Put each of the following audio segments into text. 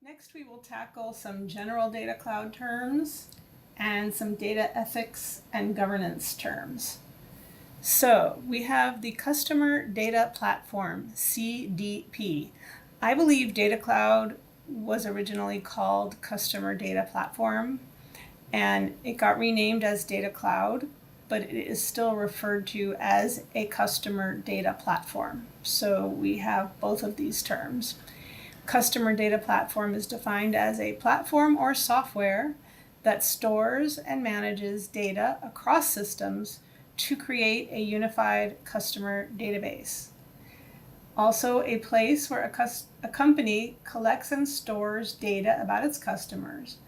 Next, we will tackle some general data cloud terms and some data ethics and governance terms. So we have the Customer Data Platform, CDP. I believe Data Cloud was originally called Customer Data Platform, and it got renamed as Data Cloud, but it is still referred to as a Customer Data Platform. So we have both of these terms. Customer Data Platform is defined as a platform or software that stores and manages data across systems to create a unified customer database. Also, a place where a company collects and stores data about its customers,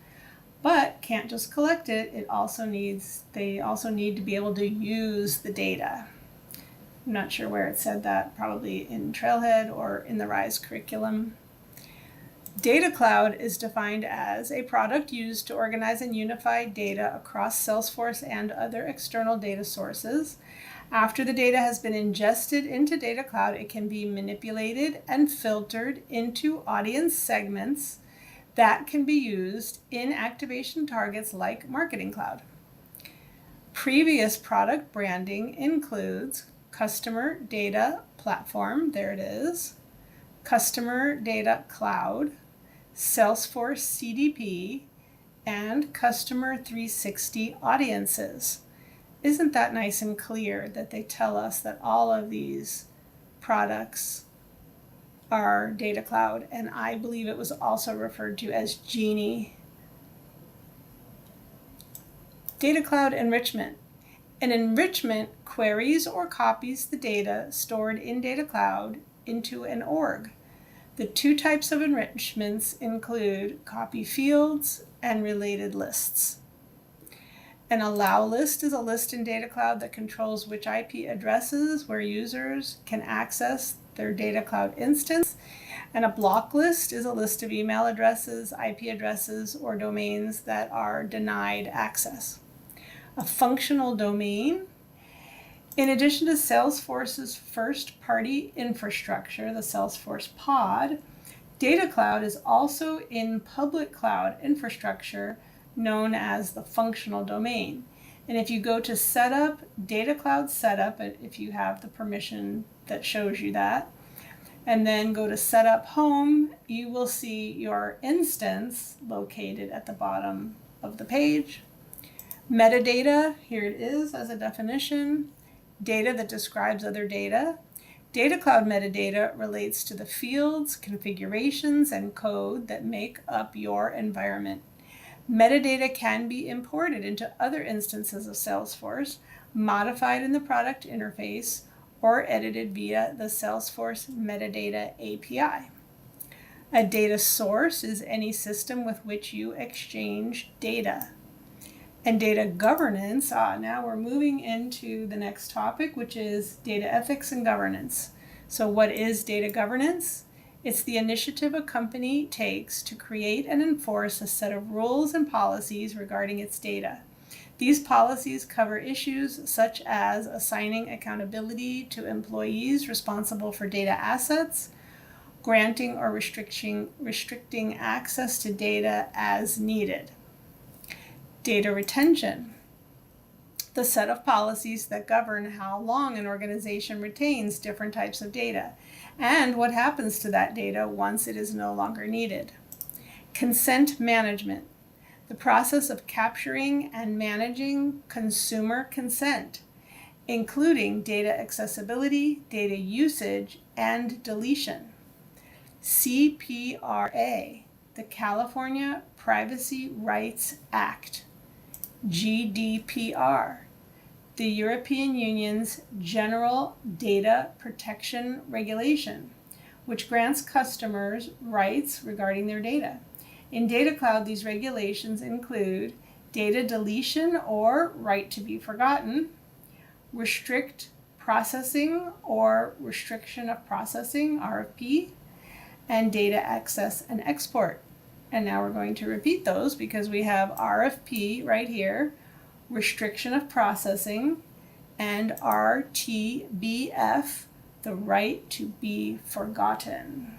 but can't just collect it. They also need to be able to use the data. I'm not sure where it said that, probably in Trailhead or in the RISE curriculum. Data Cloud is defined as a product used to organize and unify data across Salesforce and other external data sources. After the data has been ingested into Data Cloud, it can be manipulated and filtered into audience segments that can be used in activation targets like Marketing Cloud. Previous product branding includes Customer Data Platform, there it is, Customer Data Cloud, Salesforce CDP, and Customer 360 Audiences. Isn't that nice and clear that they tell us that all of these products are Data Cloud? And I believe it was also referred to as Genie. Data Cloud enrichment. An enrichment queries or copies the data stored in Data Cloud into an org. The two types of enrichments include copy fields and related lists. An allow list is a list in Data Cloud that controls which IP addresses where users can access their Data Cloud instance. And a block list is a list of email addresses, IP addresses, or domains that are denied access. A functional domain. In addition to Salesforce's first-party infrastructure, the Salesforce Pod, Data Cloud is also in public cloud infrastructure known as the functional domain. And if you go to Setup, Data Cloud Setup, if you have the permission that shows you that, and then go to Setup Home, you will see your instance located at the bottom of the page. Metadata, here it is as a definition. Data that describes other data. Data Cloud metadata relates to the fields, configurations, and code that make up your environment. Metadata can be imported into other instances of Salesforce, modified in the product interface, or edited via the Salesforce Metadata API. A data source is any system with which you exchange data. And data governance, now we're moving into the next topic, which is data ethics and governance. So what is data governance? It's the initiative a company takes to create and enforce a set of rules and policies regarding its data. These policies cover issues such as assigning accountability to employees responsible for data assets, granting or restricting access to data as needed. Data retention, the set of policies that govern how long an organization retains different types of data and what happens to that data once it is no longer needed. Consent management, the process of capturing and managing consumer consent, including data accessibility, data usage, and deletion. CPRA, the California Privacy Rights Act. GDPR, the European Union's General Data Protection Regulation, which grants customers rights regarding their data. In Data Cloud, these regulations include data deletion or right to be forgotten, restrict processing or restriction of processing, RFP, and data access and export. And now we're going to repeat those because we have RFP right here, restriction of processing, and RTBF, the right to be forgotten.